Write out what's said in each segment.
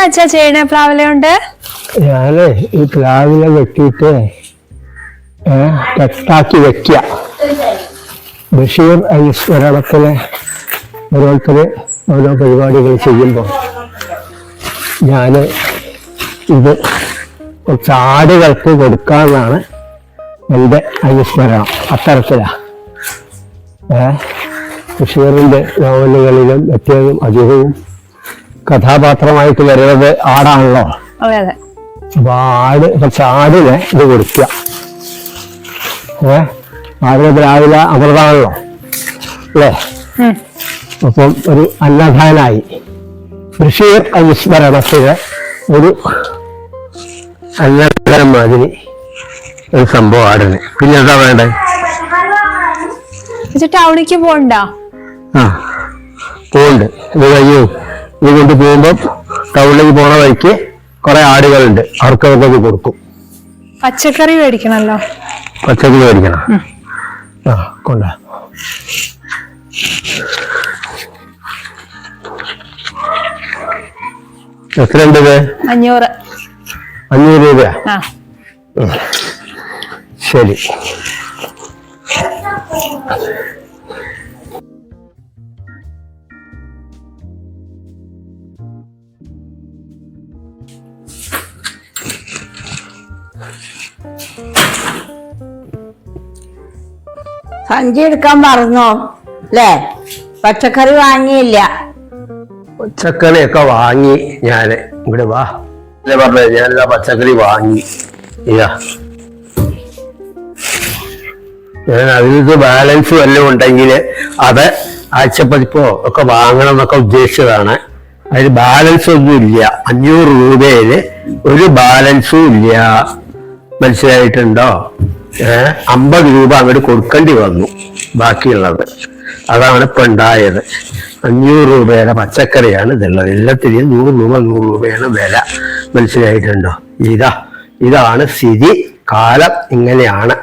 അച്ഛാ ചെയ്യണേ പ്ലാവില കൊണ്ട്? ഞാന് ഈ പ്ലാവില വെട്ടിയിട്ട് കെട്ടാക്കി വെക്കുക. ബഷീർ അനുസ്മരണത്തില് ഓരോരുത്തര് ഓരോ പരിപാടികൾ ചെയ്യുമ്പോൾ ഞാന് ഇത് കുറച്ച് ആടുകൾക്ക് കൊടുക്കാമെന്നാണ് എൻ്റെ അനുസ്മരണം. അത്തരത്തിലാ ബഷീറിൻ്റെ നോവലുകളിലും ഏറ്റവും അധികവും കഥാപാത്രമായിട്ട് വരുന്നത് ആടാണല്ലോ. അപ്പൊ കുറച്ച് ആടിനെ ഇത് കൊടുക്കുക. ആടിനെ രാവിലെ അമൃതാണല്ലോ അല്ലേ? അപ്പം ഒരു അന്നദാനായി ബഷീർ അനുസ്മരണത്തിലെ ഒരു അന്നദാനം മാതിരി ഒരു സംഭവം ആടിന്. പിന്നെ എന്താ വേണ്ടേ? ടൗണിക്ക് പോകണ്ട? പോണ്ട്. ഇത് കഴിഞ്ഞു ഇത് കൊണ്ട് പോകുമ്പോ ടൗണിലേക്ക് പോണ വഴിക്ക് കുറെ ആടുകളുണ്ട്, അവർക്കൊക്കെ ഇത് കൊടുക്കും. പച്ചക്കറി മേടിക്കണല്ലോ. പച്ചക്കറി മേടിക്കണം. കൊണ്ട എത്രയുണ്ട്? 500. 500 രൂപ. ശരി. സഞ്ചി എടുക്കാൻ മറന്നോ അല്ലേ? പച്ചക്കറി വാങ്ങിയില്ല. പച്ചക്കറിയൊക്കെ വാങ്ങി ഞാന്. ഇവിടെ വാ പറഞ്ഞ ഞാനിതാ പച്ചക്കറി വാങ്ങി. ഞാൻ അതിനകത്ത് ബാലൻസ് വല്ലതും ഉണ്ടെങ്കിൽ അത് ആഴ്ചപ്പതിപ്പോ ഒക്കെ വാങ്ങണം എന്നൊക്കെ ഉദ്ദേശിച്ചതാണ്. അതിൽ ബാലൻസ് ഒന്നും ഇല്ല. 500 രൂപയില് ഒരു ബാലൻസും ഇല്ല. മനസ്സിലായിട്ടുണ്ടോ? 50 രൂപ അങ്ങോട്ട് കൊടുക്കേണ്ടി വന്നു ബാക്കിയുള്ളത്. അതാണ് ഇപ്പൊ ഉണ്ടായത്. 500 രൂപയുടെ പച്ചക്കറിയാണ് ഇതുള്ളത്. എല്ലാത്തിനും 100 രൂപ 100 രൂപയാണ് വില. മനസ്സിലായിട്ടുണ്ടോ? ഇതാണ് സ്ഥിതി. കാലം ഇങ്ങനെയാണ്.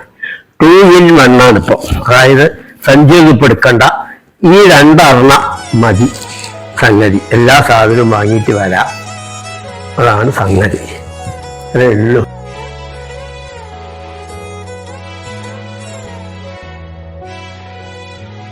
2 in 1 ആണ് ഇപ്പൊ. അതായത് സഞ്ചിയൊന്നും ഇപ്പൊ എടുക്കണ്ട, ഈ 2 മതി സംഗതി. എല്ലാ സാധനവും വാങ്ങിയിട്ട് വരാം. അതാണ് സംഗതി. അതേ ഉള്ളൂ.